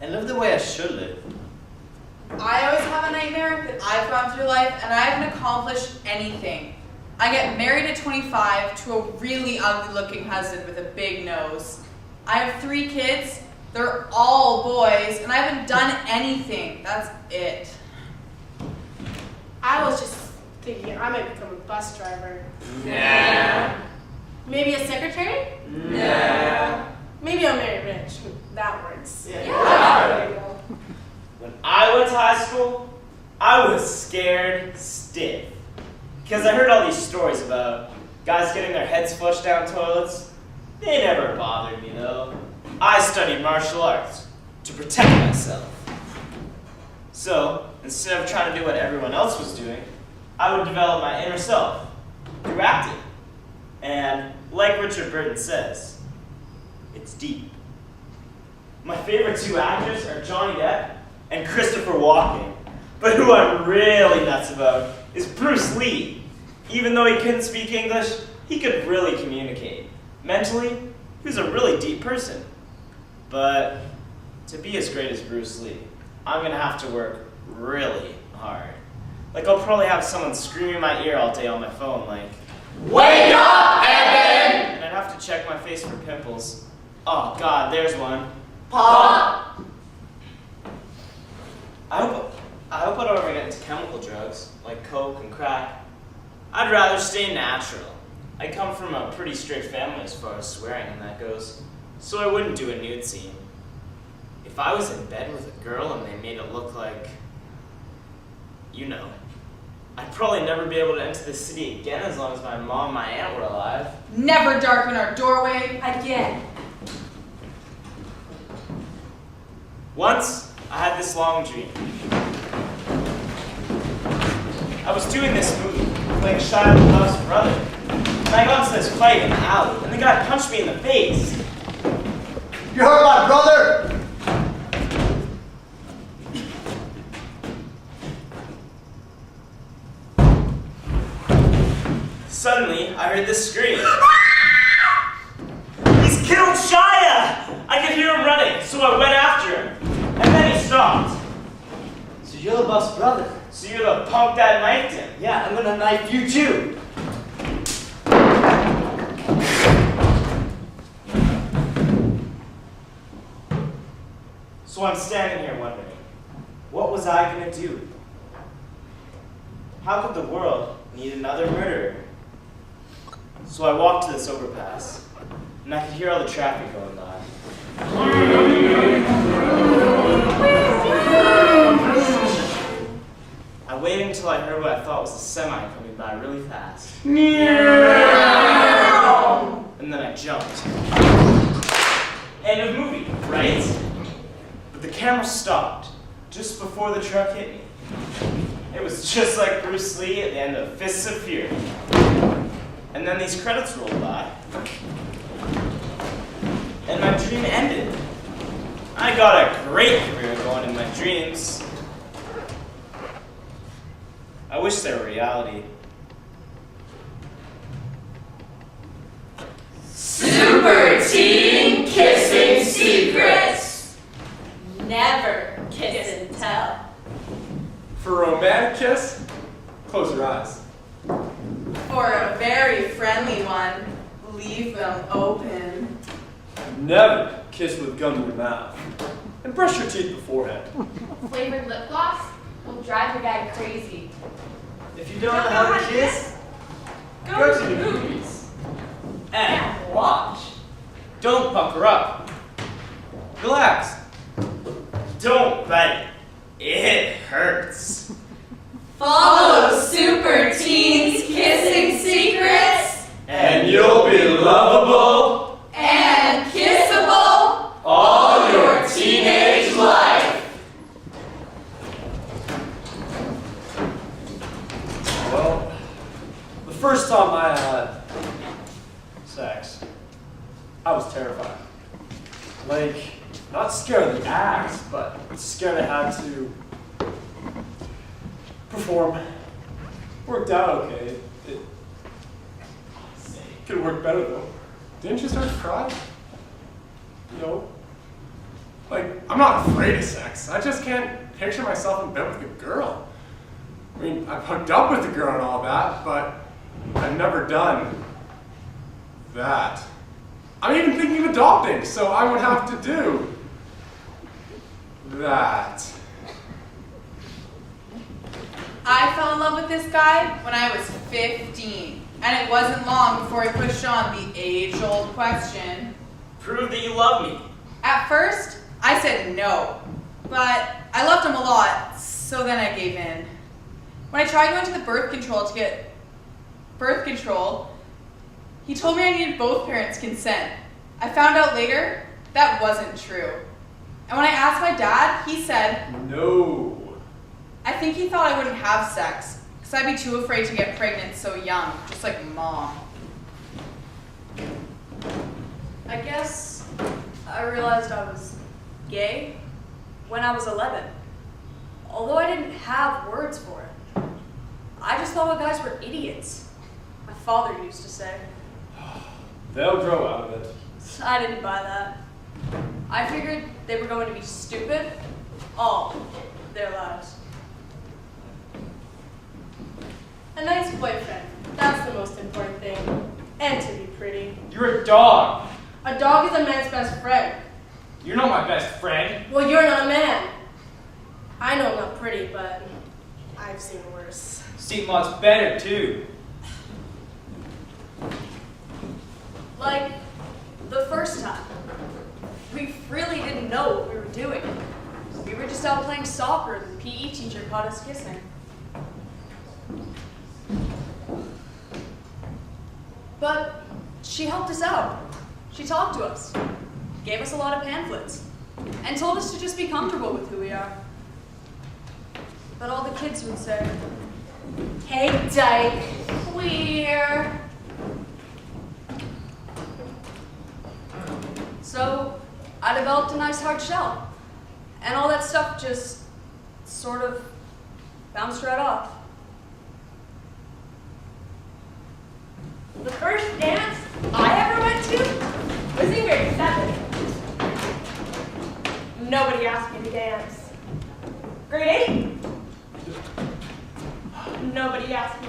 and live the way I should live. I always have a nightmare that I've gone through life and I haven't accomplished anything. I get married at 25 to a really ugly looking husband with a big nose. I have 3 kids, they're all boys, and I haven't done anything. That's it. I was just thinking I might become a bus driver. Nah. Maybe a secretary? Nah. Maybe I'll marry rich. That works. Yeah. There you go. When I went to high school, I was scared stiff. Because I heard all these stories about guys getting their heads flushed down toilets. They never bothered me though. I studied martial arts to protect myself. So, instead of trying to do what everyone else was doing, I would develop my inner self through acting. And like Richard Burton says, it's deep. My favorite 2 actors are Johnny Depp and Christopher Walken. But who I'm really nuts about is Bruce Lee. Even though he couldn't speak English, he could really communicate. Mentally, he was a really deep person. But to be as great as Bruce Lee, I'm gonna have to work really hard. Like I'll probably have someone screaming in my ear all day on my phone like, "Wake up, Evan!" And I'd have to check my face for pimples. Oh God, there's one. Pop! I hope I don't ever get into chemical drugs, like coke and crack. I'd rather stay natural. I come from a pretty strict family as far as swearing and that goes, so I wouldn't do a nude scene. If I was in bed with a girl and they made it look like, you know, I'd probably never be able to enter the city again as long as my mom and my aunt were alive. Never darken our doorway Again. Once, I had this long dream. I was doing this movie, playing Shia LaBeouf's brother, and I got into this fight in the alley, and the guy punched me in the face. You hurt my brother! Suddenly, I heard this scream. He's killed Shia! I could hear him running, so I went after him, and then he stopped. So you're LaBeouf's brother? So you're the punk that knifed him? Yeah, I'm gonna knife you too. So I'm standing here wondering, what was I gonna do? How could the world need another murderer? So I walked to this overpass, and I could hear all the traffic going by. I waited until I heard what I thought was a semi coming by really fast. And then I jumped. End of movie, right? But the camera stopped just before the truck hit me. It was just like Bruce Lee at the end of Fists of Fury. And then these credits rolled by. And my dream ended. I got a great career going in my dreams. I wish they were reality. Super teen kissing secrets. Never kiss and tell. For a romantic kiss, close your eyes. For a very friendly one, leave them open. Never kiss with gum in your mouth. And brush your teeth beforehand. Flavored lip gloss will drive a guy crazy. If you don't know how to kiss, Go to the movies. And watch. Don't pucker up. Relax. Don't bite it. It hurts. Follow Super Teens Kissing Secrets And you'll be lovable and kissable all your teenage life. Well, the first time I had sex, I was terrified. Like, not scared of the act, but scared I had to perform. Worked out okay. It could have worked better though. Didn't you start to cry? No. My Like, I'm not afraid of sex. I just can't picture myself in bed with a girl. I mean, I've hooked up with a girl and all that, but I've never done that. I'm even thinking of adopting, so I would have to do that. I fell in love with this guy when I was 15, and it wasn't long before he pushed on the age-old question. Prove that you love me. At first, I said no, but I loved him a lot, so then I gave in. When I tried going to the birth control to get birth control, he told me I needed both parents' consent. I found out later that wasn't true. And when I asked my dad, he said, No. I think he thought I wouldn't have sex, because I'd be too afraid to get pregnant so young, just like Mom. I guess I realized I was gay when I was 11. Although I didn't have words for it. I just thought guys were idiots. My father used to say. They'll grow out of it. I didn't buy that. I figured they were going to be stupid all their lives. A nice boyfriend. That's the most important thing. And to be pretty. You're a dog. A dog is a man's best friend. You're not my best friend. Well, you're not a man. I know I'm not pretty, but I've seen worse. Seen lots better, too. Like, the first time. We really didn't know what we were doing. We were just out playing soccer and the PE teacher caught us kissing. But she helped us out. She talked to us, gave us a lot of pamphlets, and told us to just be comfortable with who we are. But all the kids would say, Hey, dyke. queer. So I developed a nice hard shell, and all that stuff just sort of bounced right off. The first dance I ever went to was in grade 7. Nobody asked me to dance. Grade 8? Nobody asked me